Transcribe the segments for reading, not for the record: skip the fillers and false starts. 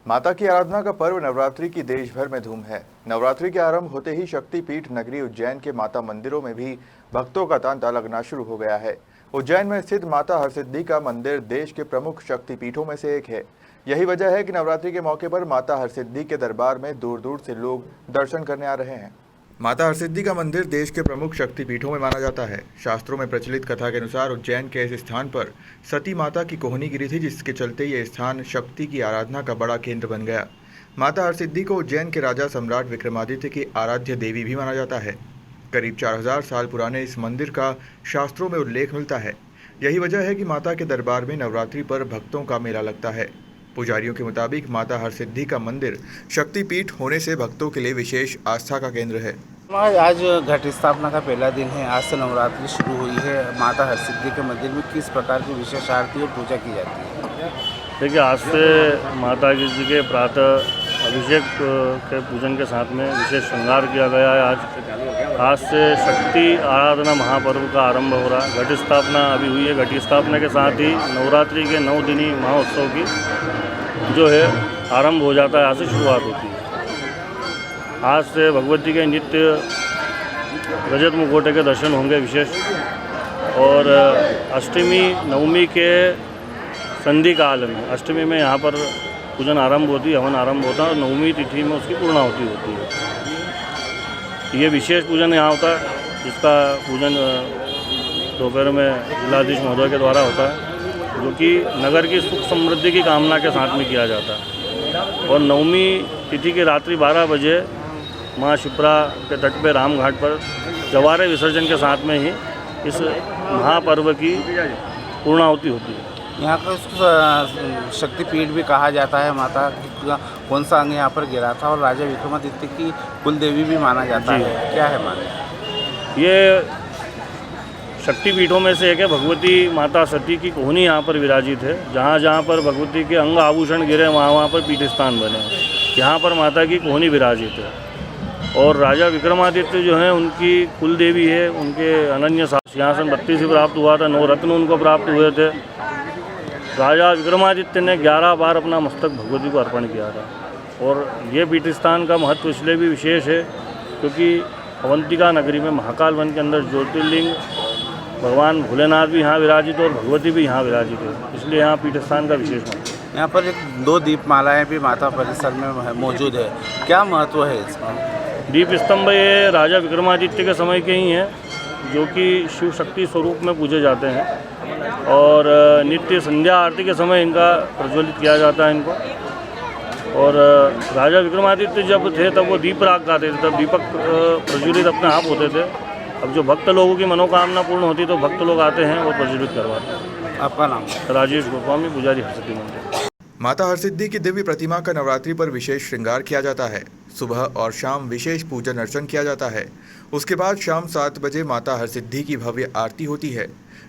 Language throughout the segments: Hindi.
माता की आराधना का पर्व नवरात्रि की देश भर में धूम है। नवरात्रि के आरंभ होते ही शक्तिपीठ नगरी उज्जैन के माता मंदिरों में भी भक्तों का तांता लगना शुरू हो गया है। उज्जैन में स्थित माता हरसिद्धि का मंदिर देश के प्रमुख शक्तिपीठों में से एक है। यही वजह है कि नवरात्रि के मौके पर माता हरसिद्धि के दरबार में दूर दूर से लोग दर्शन करने आ रहे हैं। माता हरसिद्धि का मंदिर देश के प्रमुख शक्तिपीठों में माना जाता है। शास्त्रों में प्रचलित कथा के अनुसार उज्जैन के इस स्थान पर सती माता की कोहनी गिरी थी, जिसके चलते ये स्थान शक्ति की आराधना का बड़ा केंद्र बन गया। माता हरसिद्धि को उज्जैन के राजा सम्राट विक्रमादित्य की आराध्य देवी भी माना जाता है। करीब 4000 साल पुराने इस मंदिर का शास्त्रों में उल्लेख मिलता है। यही वजह है कि माता के दरबार में नवरात्रि पर भक्तों का मेला लगता है। पुजारियों के मुताबिक माता हरसिद्धि का मंदिर शक्तिपीठ होने से भक्तों के लिए विशेष आस्था का केंद्र है। आज घट स्थापना का पहला दिन है। आज से नवरात्रि शुरू हुई है। माता हरसिद्धि के मंदिर में किस प्रकार की विशेष आरती और पूजा की जाती है? देखिए, आज से माता जी के प्रातः अभिषेक के पूजन के साथ में विशेष श्रृंगार किया गया है। आज से शक्ति आराधना महापर्व का आरंभ हो रहा है। घट स्थापना अभी हुई है। घट स्थापना के साथ ही नवरात्रि के 9 दिनी महोत्सव की जो है आरंभ हो जाता है। आज से शुरुआत होती है। आज से भगवती के नित्य रजत मुखौटे के दर्शन होंगे विशेष, और अष्टमी नवमी के संधि काल में अष्टमी में यहाँ पर पूजन आरंभ होती है, हवन आरंभ होता है, और नवमी तिथि में उसकी पूर्णाहुति होती है। ये विशेष पूजन यहाँ होता है, जिसका पूजन दोपहर में जिलाधीश महोदय के द्वारा होता है, जो कि नगर की सुख समृद्धि की कामना के साथ में किया जाता है। और नवमी तिथि की रात्रि 12 बजे माँ शिप्रा के तट पे राम घाट पर जवारे विसर्जन के साथ में ही इस महापर्व की पूर्णाहुति होती है। यहाँ का शक्तिपीठ भी कहा जाता है। माता का कौन सा अंग यहाँ पर गिरा था, और राजा विक्रमादित्य की कुल देवी भी माना जाता है। क्या है माना? ये शक्तिपीठों में से एक है। भगवती माता सती की कोहनी यहाँ पर विराजित है। जहाँ जहाँ पर भगवती के अंग आभूषण गिरे वहाँ पर पीठ स्थान बने। यहाँ पर माता की कोहनी विराजित है। और राजा विक्रमादित्य जो हैं उनकी कुल देवी है। उनके अनन्य सिंहासन 32 से प्राप्त हुआ था। 9 रत्न उनको प्राप्त हुए थे। राजा विक्रमादित्य ने 11 बार अपना मस्तक भगवती को अर्पण किया था। और ये पीठ स्थान का महत्व इसलिए भी विशेष है क्योंकि अवंतिका नगरी में महाकाल वन के अंदर ज्योतिर्लिंग भगवान भोलेनाथ भी यहाँ विराजित और भगवती भी यहाँ विराजित है, इसलिए यहाँ पीठ स्थान का विशेष महत्व है। यहाँ पर 2 दीपमालाएँ भी माता परिसर में मौजूद है। क्या महत्व है इसका? दीप स्तंभ ये राजा विक्रमादित्य के समय के ही हैं, जो कि शिव शक्ति स्वरूप में पूजे जाते हैं। और नित्य संध्या आरती के समय इनका प्रज्वलित किया जाता है इनको। और राजा विक्रमादित्य जब थे तब वो दीप राग गाते थे, तब दीपक प्रज्वलित अपने आप होते थे। अब जो भक्त लोगों की मनोकामना पूर्ण होती तो भक्त लोग आते हैं और प्रज्वलित करवाते हैं। आपका नाम? राजेश गोस्वामी, पुजारी हरसिद्धि मंदिर। माता हरसिद्धि की दिव्य प्रतिमा का नवरात्रि पर विशेष श्रृंगार किया जाता है। सुबह और शाम विशेष पूजन अर्चन किया जाता है। उसके बाद शाम 7 बजे माता हरसिद्धि की भव्य आरती होती है।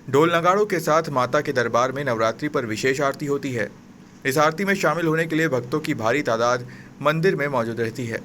ढोल नगाड़ों के साथ माता के दरबार में नवरात्रि पर विशेष आरती होती है। इस आरती में शामिल होने के लिए भक्तों की भारी तादाद मंदिर में मौजूद रहती है।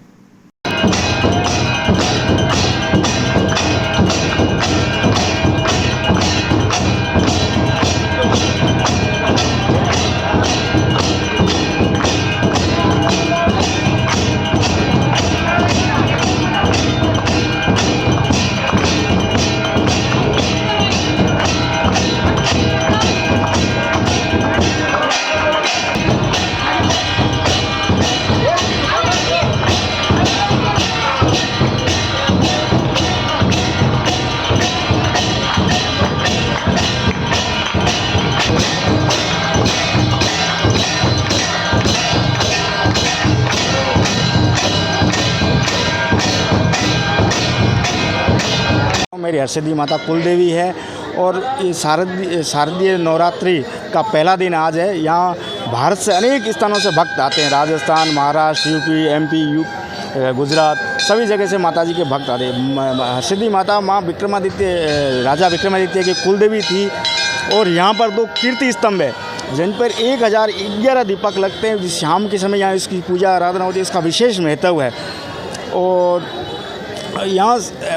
मेरी हरसिद्धि माता कुल देवी है और ये शारदीय नवरात्रि का पहला दिन आज है। यहाँ भारत से अनेक स्थानों से भक्त आते हैं। राजस्थान, महाराष्ट्र, यूपी, एमपी, गुजरात, सभी जगह से माता जी के भक्त आते हैं। हरसिद्धि माता माँ विक्रमादित्य, राजा विक्रमादित्य की कुल देवी थी। और यहाँ पर 2 कीर्ति स्तंभ है जिन पर 1011 दीपक लगते हैं। शाम के समय यहाँ इसकी पूजा आराधना होती है। इसका विशेष महत्व है। और यहाँ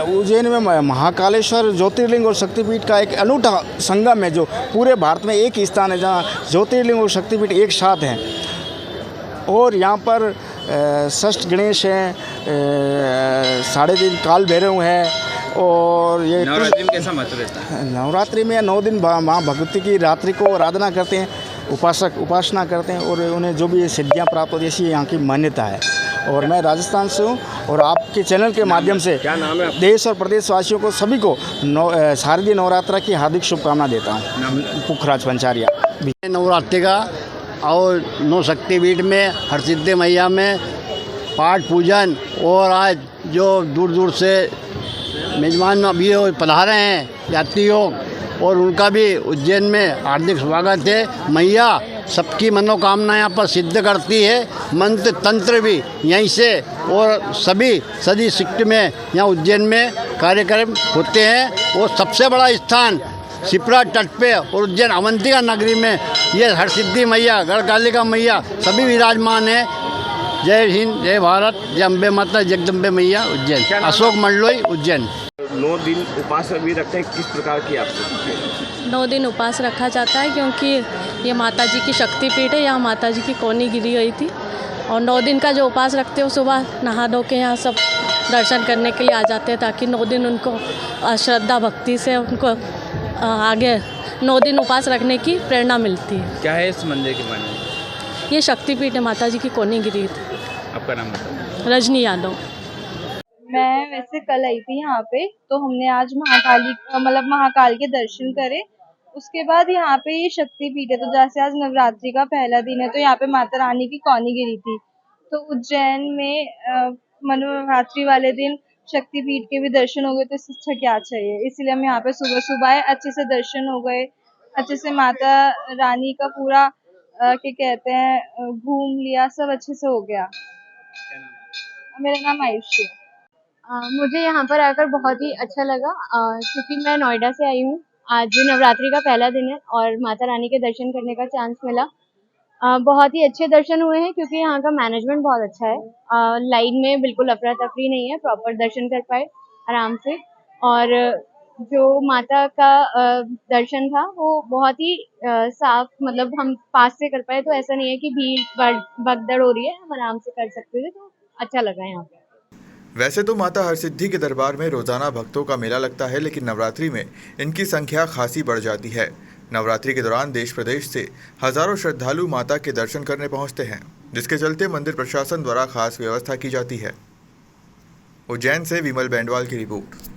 उज्जैन में महाकालेश्वर ज्योतिर्लिंग और शक्तिपीठ का एक अनूठा संगम है, जो पूरे भारत में एक ही स्थान है जहाँ ज्योतिर्लिंग और शक्तिपीठ एक साथ हैं। और यहाँ पर षष्ठ गणेश हैं, 3.5 काल भैरव हैं। और ये नवरात्रि में कैसा महत्व रहता है? नवरात्रि में 9 दिन माँ भगवती की रात्रि को आराधना करते हैं, उपासक उपासना करते हैं और उन्हें जो भी सिद्धियाँ प्राप्त होती है, ऐसी यहाँ की मान्यता है। और मैं राजस्थान से हूँ और आपके चैनल के माध्यम से क्या नाम है? देश और प्रदेशवासियों को सभी को शारदीय नवरात्रा की हार्दिक शुभकामना देता हूँ। पुखराज पंचारिया। नवरात्रि का और 9 शक्तिपीठ में हरसिद्धि मैया में पाठ पूजन, और आज जो दूर दूर से मेजबान अभी पधारे हैं यात्री लोग, और उनका भी उज्जैन में हार्दिक स्वागत है। मैया सबकी मनोकामना यहाँ पर सिद्ध करती है। मंत्र तंत्र भी यहीं से और सभी सदी शिफ्ट में यहाँ उज्जैन में कार्यक्रम होते हैं। और सबसे बड़ा स्थान शिप्रा तट पे और उज्जैन अवंतिका नगरी में ये हरसिद्धि मैया, गढ़कालिका मैया सभी विराजमान है। जय हिंद, जय भारत, जय अम्बे माता, जगदम्बे मैया, उज्जैन। अशोक मंडलोई, उज्जैन। 9 दिन उपवास भी रखते हैं, किस प्रकार की आपको? 9 दिन उपवास रखा जाता है क्योंकि ये माता जी की शक्तिपीठ है। यहाँ माता जी की कोनी गिरी गई थी और 9 दिन का जो उपवास रखते हो, सुबह नहा धो के यहाँ सब दर्शन करने के लिए आ जाते हैं, ताकि 9 दिन उनको श्रद्धा भक्ति से उनको आगे 9 दिन उपवास रखने की प्रेरणा मिलती है। क्या है इस मंदिर के बारे में? ये शक्तिपीठ है, माता जी की कोनी गिरी थी। आपका नाम बताओ। रजनी यादव। मैं वैसे कल आई थी यहाँ पे, तो हमने आज महाकाल के दर्शन करे। उसके बाद यहाँ पे ये शक्तिपीठ है, तो जैसे आज नवरात्रि का पहला दिन है, तो यहाँ पे माता रानी की कौनी गिरी थी। तो उज्जैन में मनोरात्रि वाले दिन शक्तिपीठ के भी दर्शन हो गए, तो इससे अच्छा क्या चाहिए। इसलिए हम यहाँ पे सुबह सुबह आए, अच्छे से दर्शन हो गए, अच्छे से माता रानी का पूरा क्या कहते हैं घूम लिया, सब अच्छे से हो गया। मेरा नाम आयुषी है। मुझे यहाँ पर आकर बहुत ही अच्छा लगा, क्योंकि मैं नोएडा से आई हूँ। आज नवरात्रि का पहला दिन है और माता रानी के दर्शन करने का चांस मिला। बहुत ही अच्छे दर्शन हुए हैं, क्योंकि यहाँ का मैनेजमेंट बहुत अच्छा है। लाइन में बिल्कुल अफरा तफरी नहीं है, प्रॉपर दर्शन कर पाए आराम से। और जो माता का दर्शन था वो बहुत ही साफ, मतलब हम पास से कर पाए, तो ऐसा नहीं है कि भीड़ भगदड़ हो रही है, हम आराम से कर सकते थे, तो अच्छा लगा यहाँ पे। वैसे तो माता हरसिद्धि के दरबार में रोजाना भक्तों का मेला लगता है, लेकिन नवरात्रि में इनकी संख्या खासी बढ़ जाती है। नवरात्रि के दौरान देश प्रदेश से हजारों श्रद्धालु माता के दर्शन करने पहुंचते हैं, जिसके चलते मंदिर प्रशासन द्वारा खास व्यवस्था की जाती है। उज्जैन से विमल बैंडवाल की रिपोर्ट।